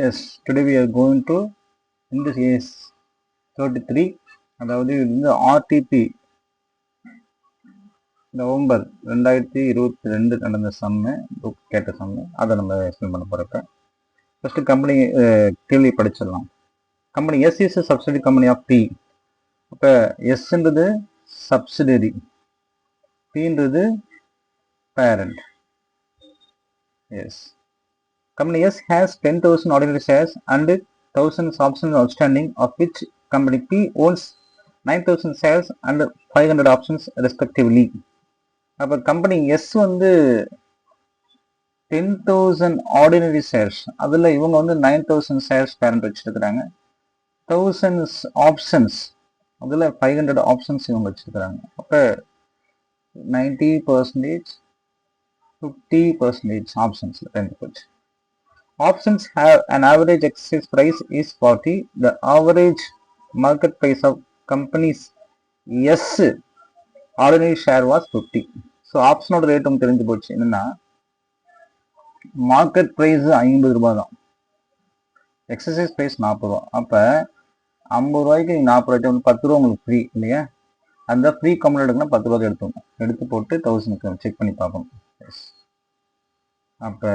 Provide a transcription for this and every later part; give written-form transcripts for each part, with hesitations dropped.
Yes, today we are going to in this case 33. அதாவது இந்த RTB November 2022 நடந்த சம்மு கேட்ட சம்மு அதை நம்ம எக்ஸ்பிளைன் பண்ண போகிறப்ப ஃபர்ஸ்ட் கம்பெனி கேள்வி படிச்சிடலாம். Company S is subsidiary company of B. அப்போ எஸ்ன்றது சப்சிடரி, பின்றது parent. S company S has 10,000 ordinary shares and 1,000 options outstanding, of which company P owns 9,000 shares and 500 options respectively. அப்போ கம்பெனி எஸ் வந்து 10,000 ordinary shares, அதில் இவங்க வந்து 9,000 shares parent வச்சுருக்கிறாங்க. 1,000 options, அதில் 500 ஆப்ஷன்ஸ் இவங்க வச்சுருக்கிறாங்க. அப்போ 90%, 50% ஆப்ஷன்ஸில் 10%. Options have an average exercise price is 40. The average market price of companies S ordinary share was 50. So option ஓட ரேட் உங்களுக்கு தெரிஞ்சு போச்சு. என்னன்னா மார்க்கெட் பிரைஸ் 50 ரூபாய் தான், எக்ஸசைஸ் பிரைஸ் 40 ரூபா. அப்போ 50 ரூபாய்க்கு 40 ரூபாய்க்கு வந்து 10 ரூபா உங்களுக்கு ஃப்ரீ இல்லையா? அந்த ஃப்ரீ கம்பெனி எடுக்கணும், 10 ரூபாய்க்கு எடுத்து போட்டு 1000 செக் பண்ணி பார்க்கணும். அப்போ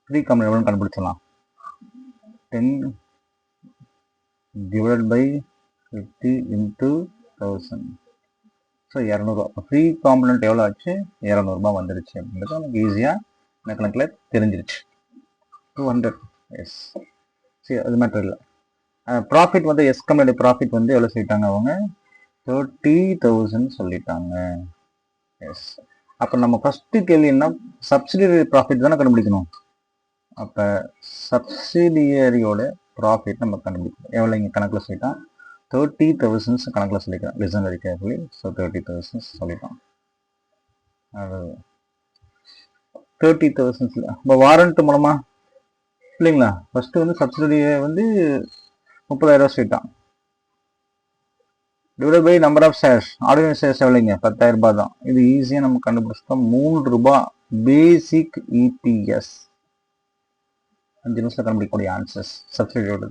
ஃப்ரீ கம்பெனி எவ்வளோன்னு கண்டுபிடிச்சலாம். 10 divided by 50 into 1000. ஸோ 200 ரூபா. ஃப்ரீ காம்பனண்ட் எவ்வளோ ஆச்சு? 200 ரூபாய் வந்துருச்சு அப்படின்றது நமக்கு ஈஸியாக இந்த கணக்கில் தெரிஞ்சிருச்சு. 200. எஸ் சரி, அது மேட்டர் இல்லை. ப்ராஃபிட் வந்து எஸ் கம்பெனியோட ப்ராஃபிட் வந்து எவ்வளோ சொல்லிட்டாங்க அவங்க? 30,000 சொல்லிட்டாங்க. எஸ் அப்போ நம்ம ஃபஸ்ட்டு கேள்வி என்ன, சப்சிடியரி ப்ராஃபிட் தானே கண்டுபிடிக்கணும். அப்போ சப்சிடியரியோட ப்ராஃபிட் நம்ம கண்டுபிடிக்கணும். எவ்வளோ இங்கே கணக்கில் சொல்லிட்டான்? 30,000 கணக்கில் சொல்லிக்கலாம். Listen very carefully. ஸோ 30,000 சொல்லிட்டான். அது 30,000 இப்போ வாரண்ட் மூலமா இல்லைங்களா? ஃபர்ஸ்ட் வந்து சப்சிடியை வந்து 30,000 சொல்லிட்டான். Divide by number of shares, ordinary shares எவ்வளோங்க? 10,000 ரூபாய் தான். இது ஈஸியாக நம்ம கண்டுபிடிச்சிட்டோம். 3 ரூபாய் பேசிக் இபிஎஸ். 5 நிமிஷத்தில் கண்டுபிடிக்கக்கூடிய ஆன்சர்ஸ் சப்சிடியோட.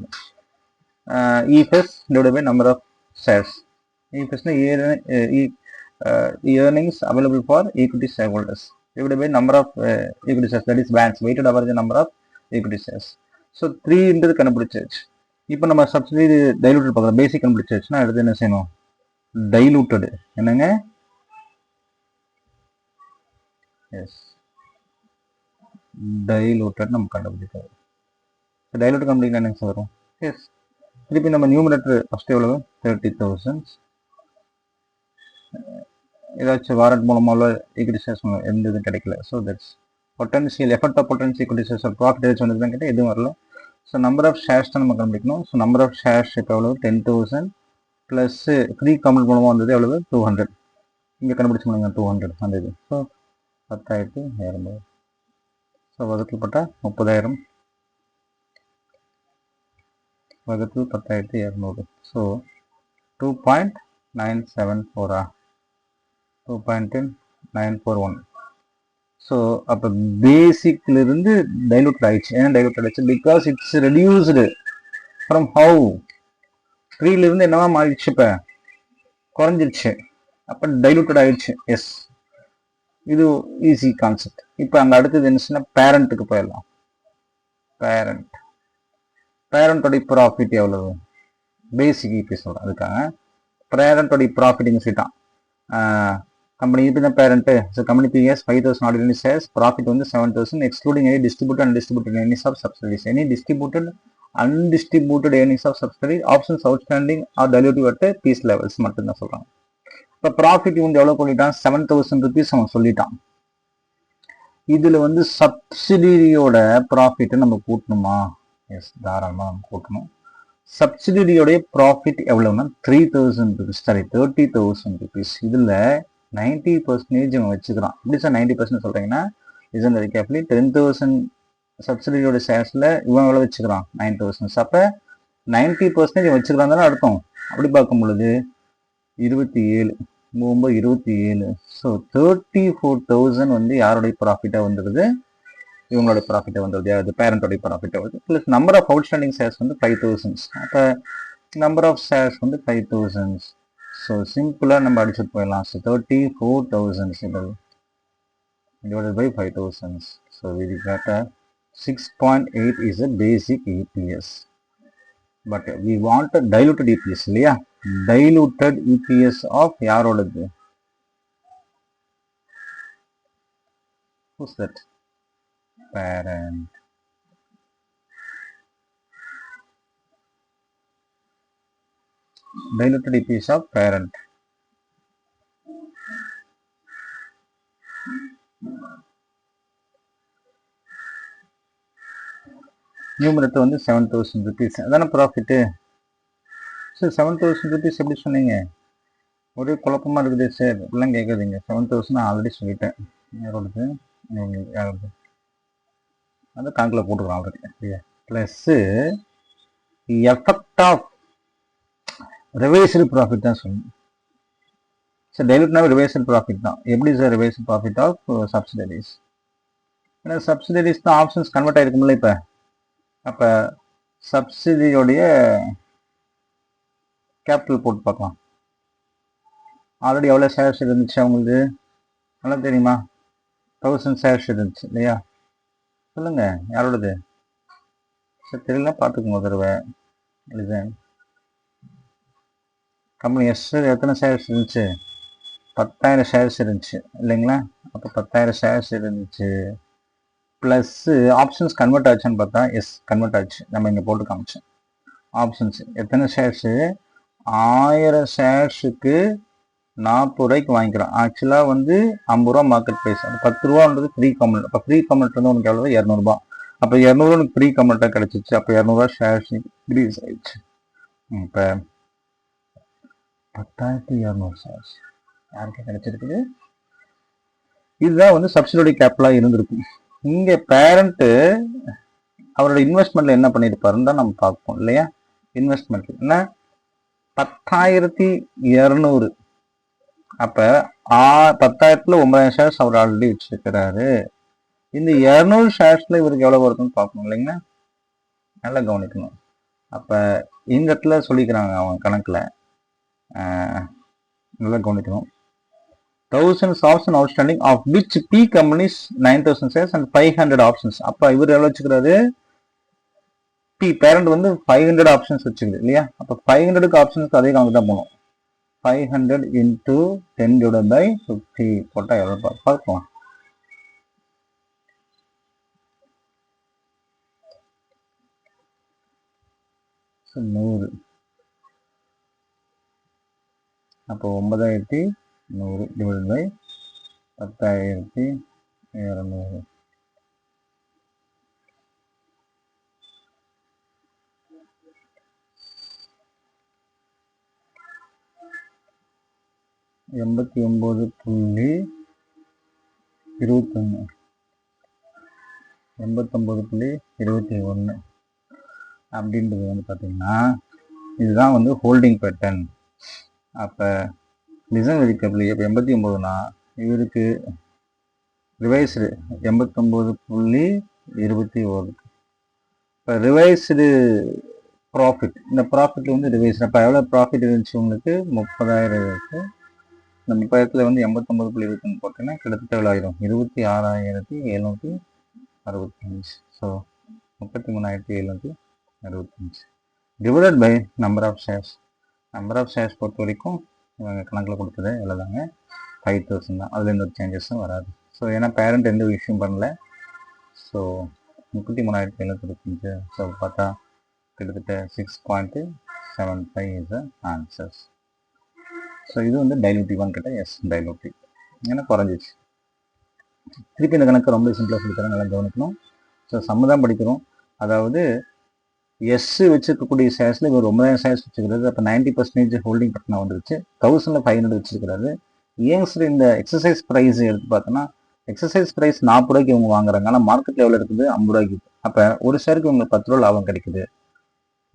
EPS divide by number of shares. இஎஃப்எஸ்னா earnings available for equity shareholders divided by number of equity shares, that is banks, weighted average number of equity shares. So 3ன்றது கண்டுபிடிச்சாச்சு. இப்போ நம்ம சப்சிடி டைலூட்டட் பார்க்கலாம். பேசிக் கண்டுபிடிச்சாச்சுன்னா அடுத்து என்ன செய்யணும்? டைலூட்டடு என்னங்க? எஸ் டைலூட்டட் நம்ம கண்டுபிடிக்கிறோம். டைலூட்டட் கண்டுபிடிக்கலாம் என்னங்க சார் வரும்? எஸ் திருப்பி நம்ம நியூமரேட்டர் ஃபஸ்ட்டு எவ்வளவு? 30,000. ஏதாச்சும் வாரண்ட் மூலமாக ஈக்விட்டி ஷேர்ஸ் எந்த இதுவும் கிடைக்கல. So that's potential effort of potential equity shares profit ஏதாச்சும் வந்ததுன்னு கேட்டால் எதுவும் வரல. ஸோ நம்பர் ஆஃப் ஷேர்ஸ் தான் நம்ம கண்டுபிடிக்கணும். ஸோ நம்பர் ஆஃப் ஷேர்ஸ் இப்போ எவ்வளவு? 10,000 ப்ளஸ் ஃப்ரீ கமெண்ட் மூலமாக வந்தது எவ்வளவு? 200. இங்கே கண்டுபிடிச்சு முடியுங்க 200 அந்த இது. ஸோ 10,200. ஸோ வகுத்தில் போட்டால் 30,000 வகுத்தில் 10,200. ஸோ 2.974. 2.941. ஸோ அப்போ பேசிக்லேருந்து டைலூட் ஆயிடுச்சு. ஏன் டைலூட் ஆயிடுச்சு? Because it's reduced from how 3லேருந்து என்னவா மாறிடுச்சு? இப்போ குறைஞ்சிருச்சு. அப்போ டைலூட்டட் ஆயிடுச்சு. எஸ் இது ஈஸி கான்செப்ட். இப்போ அங்கே அடுத்தது என்னச்சுன்னா பேரண்ட்டுக்கு போயிடலாம். பேரண்டோடைய ப்ராஃபிட் எவ்வளவு? பேசிக் இபி சொல்கிறேன். அதுக்காக பேரண்டோடைய ப்ராஃபிட் இங்கே சொல்லிட்டான். கம்பெனி இபி தான் parent. So company BS 5,000 ordinary shares, profit வந்து 7,000 excluding any distributed undistributed earnings of subsidiaries. Any distributed undistributed earnings of subsidiary options outstanding are dilutive at EPS levels மட்டும்தான் சொல்கிறாங்க. இப்போ profit வந்து எவ்வளோ சொல்லிட்டான்? 7,000 rupees அவன் சொல்லிட்டான். இதில் வந்து சப்சிடியோட ப்ராஃபிட்டை நம்ம கூட்டணுமா? எஸ் தாராளமாக நம்ம கூட்டணும். சப்சிடியோடைய ப்ராஃபிட் எவ்வளோன்னா 3,000 rupees, சாரி 30,000 rupees. இதில் 90% அவன் வச்சுக்கிறான். எப்படி சார் 90% சொல்கிறீங்கன்னா இஸ் வெரி கேர்ஃபுல்லி. 10,000 சப்சிடியோட ஷேர்ஸில் இவன் எவ்வளோ வச்சுக்கிறான்? 9,000. அப்போ 90% இவன் வச்சுக்கிறான் தானே அர்த்தம். அப்படி பார்க்கும் பொழுது 27 27. ஸோ 34,000 வந்து யாருடைய ப்ராஃபிட்டாக வந்துடுது? இவங்களோட ப்ராஃபிட்டை வந்து அது பேரண்டோடைய ப்ராஃபிட்டை வருது. Plus number of outstanding shares வந்து 5000. அப்போ நம்பர் ஆஃப் ஷேர்ஸ் வந்து 5000. ஸோ சிம்பிளாக நம்ம அடிச்சுட்டு போயிடலாம். So 34,000 divided by 5000. So we got a 6.8 is a basic EPS. But we want a diluted EPS இல்லையா? Diluted EPS of யாரோடது? Who's that? Parent. Diluted EPS of parent. Numerator வந்து 7,000 rupees. அதான profit. Sir 7,000 rupees எப்படி சொன்னீங்க? ஒரே குழப்பமாக இருக்குது sir. இப்படிலாம் கேட்குறீங்க. 7,000 நான் ஆல்ரெடி சொல்லிட்டேன். யாரோடது? யாரோடது? அந்த கணக்கில் போட்டுக்கலாம் ஆல்ரெடி. சரியா? Plus effect of revised profit தான் சொல்லணும். சார் டைலூட்னா ரிவைஸ்டு ப்ராஃபிட் தான். எப்படி sir revised profit of subsidiaries? ஏன்னா சப்சிடரிஸ் தான் ஆப்ஷன்ஸ் கன்வெர்ட் ஆகிருக்கும்ல இப்போ. அப்போ சப்சிடியோடைய கேபிட்டல் போட்டு பார்க்கலாம். ஆல்ரெடி எவ்வளோ ஷேர்ஸ் இருந்துச்சு அவங்களுக்கு நல்லா தெரியுமா? 1000 ஷேர்ஸ் இருந்துச்சு இல்லையா? சொல்லுங்கள் யாரோடது? சார் தெரியல, பார்த்துக்கோங்க ஒரு தடவை. இது கம்பெனி எஸ் எத்தனை ஷேர்ஸ் இருந்துச்சு? 10,000 ஷேர்ஸ் இருந்துச்சு இல்லைங்களா? அப்போ 10,000 ஷேர்ஸ் இருந்துச்சு. ப்ளஸ்ஸு ஆப்ஷன்ஸ் கன்வெர்ட் ஆச்சுன்னு பார்த்தா எஸ் கன்வெர்ட் ஆச்சு. நம்ம இங்கே போட்டு காமிச்சோம். ஆப்ஷன்ஸ் எத்தனை ஷேர்ஸு? 1000 ஷேர்ஸுக்கு 40 ரூபாய்க்கு வாங்கிக்கிறோம். ஆக்சுவலாக வந்து 50 ரூபா மார்க்கெட் ப்ரைஸ். அப்போ 10 ரூபான்றது ஃப்ரீ கமெண்ட். அப்போ ஃப்ரீ கமெண்ட் வந்து உனக்கு எவ்வளோ? 200 அப்போ 200 உனக்கு ஃப்ரீ கமெண்ட்டாக கிடச்சிச்சு. அப்போ 200 ஷேர்ஸ் இன்க்ரீஸ் ஆயிடுச்சு. இப்போ 10,200 ஷேர்ஸ் யாருக்கு கிடைச்சிருக்குது? இதுதான் வந்து சப்சிடி கேபிட்டலாக இருந்திருக்கும். இங்கே பேரண்ட்டு அவரோட இன்வெஸ்ட்மெண்ட்ல என்ன பண்ணியிருப்பாருன்னு தான் நம்ம பார்ப்போம் இல்லையா? இன்வெஸ்ட்மெண்ட் என்ன? 10,200. அப்போ 10,000ல் 9,000 ஷேர்ஸ் அவர் ஆல்ரெடி வச்சிருக்கிறாரு. இந்த 200 ஷேர்ஸ்ல இவருக்கு எவ்வளோ வருதுன்னு பார்க்கணும் இல்லைங்களா? நல்லா கவனிக்கணும். அப்போ இந்த இடத்துல சொல்லிக்கிறாங்க அவங்க கணக்கில். நல்லா கவனிக்கணும். 1000 options outstanding of which P companies 9,000 shares and 500 options. அப்போ இவர் எவ்வளோ வச்சுக்கிறாரு? P பேரண்ட் வந்து 500 ஆப்ஷன்ஸ் வச்சுக்குது இல்லையா? அப்போ 500க்கு ஆப்ஷன்ஸ்க்கு அதே கணக்கு தான் போகணும். 500 into 10 divided by 50 போட்டால் எவ்வளோ பார்க்கலாம். ஸோ 100. அப்போ 9,100 டிவைட் பை 10,200. $89.21 $89.21 அப்படின்றது வந்து பார்த்தீங்கன்னா இதுதான் வந்து ஹோல்டிங் பேட்டர்ன். அப்போ லிசன் வெரிக்கபிள் இப்போ 89னா இவருக்கு ரிவைஸ்டு 89.21. இப்போ ரிவைஸ்டு ப்ராஃபிட், இந்த ப்ராஃபிட் வந்து ரிவைஸ்டு. அப்போ எவ்வளோ ப்ராஃபிட் இருந்துச்சு உங்களுக்கு? 30,000 இருக்குது. இந்த 30,000 வந்து 89.21 போட்டேன்னா கிட்டத்தட்ட எவ்வளோ ஆயிரும்? 26,765. So 33,765 divided by number of shares. Number of shares பொறுத்த வரைக்கும் இவங்க கணக்கில் கொடுத்தது எவ்வளோதாங்க? 5,000 தான். அதில் எந்த ஒரு சேஞ்சஸும் வராது. ஸோ ஏன்னா பேரண்ட் எந்த விஷயம் பண்ணல. ஸோ 33,765. ஸோ பார்த்தா கிட்டத்தட்ட 6.75 இஸ் த ஆன்சர்ஸ். ஸோ இது வந்து டைலூட்டிவான்னு கேட்டால் எஸ் டைலூட்டிவ். ஏன்னா குறைஞ்சிச்சு. திருப்பி இந்த கணக்கு ரொம்ப சிம்பிளாக சொல்லித்தரேன், நல்லா கவனிக்கணும். ஸோ சம்ம தான் படிக்கிறோம். அதாவது எஸ் வச்சுருக்கக்கூடிய ஷேர்ஸில் இவர் 9,000 ஷேர்ஸ் வச்சுக்கிறது. அப்போ 90% ஹோல்டிங் பட்டனாக வந்துருச்சு. 1,500 வச்சுருக்கிறாரு. ஏன் சார் இந்த எக்ஸசைஸ் ப்ரைஸ் எடுத்து பார்த்தோன்னா எக்ஸசைஸ் ப்ரைஸ் 40 ரூபாய்க்கு இவங்க வாங்குறாங்க. ஆனால் மார்க்கெட்டில் எவ்வளோ இருக்குது? 50 ரூபாய்க்கு. அப்போ ஒரு ஷேருக்கு இவங்களுக்கு 10 ரூபா லாபம் கிடைக்குது.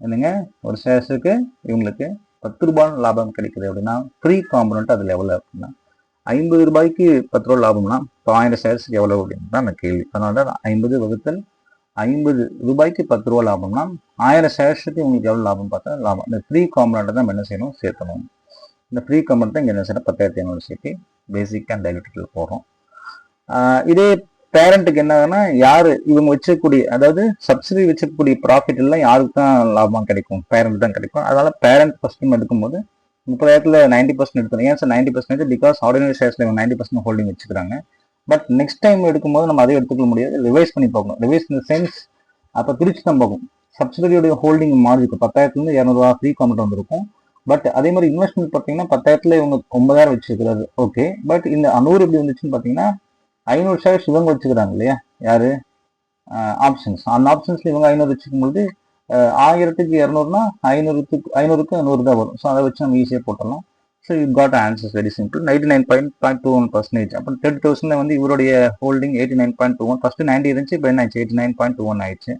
என்னங்க, ஒரு ஷேர்ஸுக்கு இவங்களுக்கு 10 ரூபாய் லாபம் கிடைக்குது அப்படின்னா ஃப்ரீ காம்பனண்ட் அதில் எவ்வளோ அப்படின்னா 50 ரூபாய்க்கு 10 ரூபா லாபம்னா இப்போ 1000 ஷேர்ஸ்க்கு எவ்வளவு அப்படின்னு தான் அந்த கேள்வி. அதனால தான் 50 வகுத்தல் 50 ரூபாய்க்கு 10 ரூபா லாபம்னா 1000 ஷேர்ஸுக்கு உங்களுக்கு எவ்வளவு லாபம் பார்த்தா லாபம். இந்த ஃப்ரீ காம்பனண்ட்டை தான் நம்ம என்ன செய்யணும் சேர்த்தணும். இந்த ஃப்ரீ காம்பனண்ட் தான் இங்கே என்ன செய்யணும் 10,500 சேர்த்து பேசிக் அண்ட் டைலூட்டட்ல போடுறோம். இதே பேரண்ட்டுக்கு என்னன்னா யாரு இவங்க வச்சக்கூடிய அதாவது சப்சிடி வச்சக்கூடிய ப்ராஃபிட் எல்லாம் யாருக்கு தான் லாபம் கிடைக்கும், பேரண்ட் தான் கிடைக்கும். அதனால பேரண்ட் ஃபர்ஸ்ட் டைம் எடுக்கும்போது 30,000த்துல 90% எடுக்கணும். ஏன் சார் 90%? பிகாஸ் ஆர்டினரி ஷேர்ஸ்ல 90% ஹோல்டிங் வச்சுக்கிறாங்க. பட் நெக்ஸ்ட் டைம் எடுக்கும்போது நம்ம அதே எடுத்துக்க முடியாது, ரிவைஸ் பண்ணி பார்க்கணும். ரிவைஸ் இந்த சென்ஸ் அப்போ பிரிச்சு தான் பார்க்கணும். சப்சிடியோடைய ஹோல்டிங் மாறி இருக்கும். 10,000லேருந்து 200 ரூபா ஃப்ரீ காம்பனண்ட் வந்திருக்கும். பட் அதே மாதிரி இன்வெஸ்ட்மெண்ட் பார்த்தீங்கன்னா 10,000த்துல இவங்க 9,000 வச்சுக்கிறாரு, ஓகே. பட் இந்த 100 எப்படி வந்துச்சுன்னு பார்த்தீங்கன்னா 500 ஷேர்ஸ் இவங்க வச்சுக்கிறாங்க இல்லையா, யாரு ஆப்ஷன்ஸ். அந்த ஆப்ஷன்ஸ்ல இவங்க 500 வச்சுக்கும்போது 1000க்கு 200னா 500க்கு 100 தான் வரும். ஸோ அதை வச்சு நம்ம ஈஸியாக போட்டலாம். So you got answers very simple. 99.21%. அப்போ 30,000 வந்து இவருடைய ஹோல்டிங் 89.21. ஃபர்ஸ்ட் 90 இருந்துச்சு, இப்போ என்ன ஆயிடுச்சு 89.21 ஆயிடுச்சு.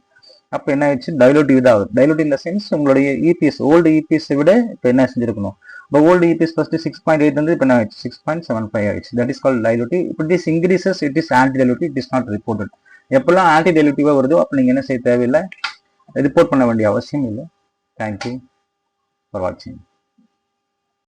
அப்போ என்ன ஆயிடுச்சு டைலூட்டிவ் தான் ஆகுது. டைலூட்டிவ் இந்த சென்ஸ் உங்களுடைய இபிஎஸ் ஓல்டு இபிஎஸ் விட இப்போ என்ன செஞ்சிருக்கணும். இப்போ ஓல்டு இபிஎஸ் ஃபர்ஸ்ட் 6.8 வந்து இப்போ என்ன ஆயிடுச்சு 6.75 ஆயிடுச்சு. That is called dilutive. இப்போ it is increases, it is anti dilutive, it is not reported. எப்பெல்லாம் ஆன்டி டைலூட்டிவா வருதோ அப்போ நீங்கள் என்ன செய்ய தேவையில்லை, ரிப்போர்ட் பண்ண வேண்டிய அவசியம் இல்லை. தேங்க்யூ ஃபார் வாட்சிங்.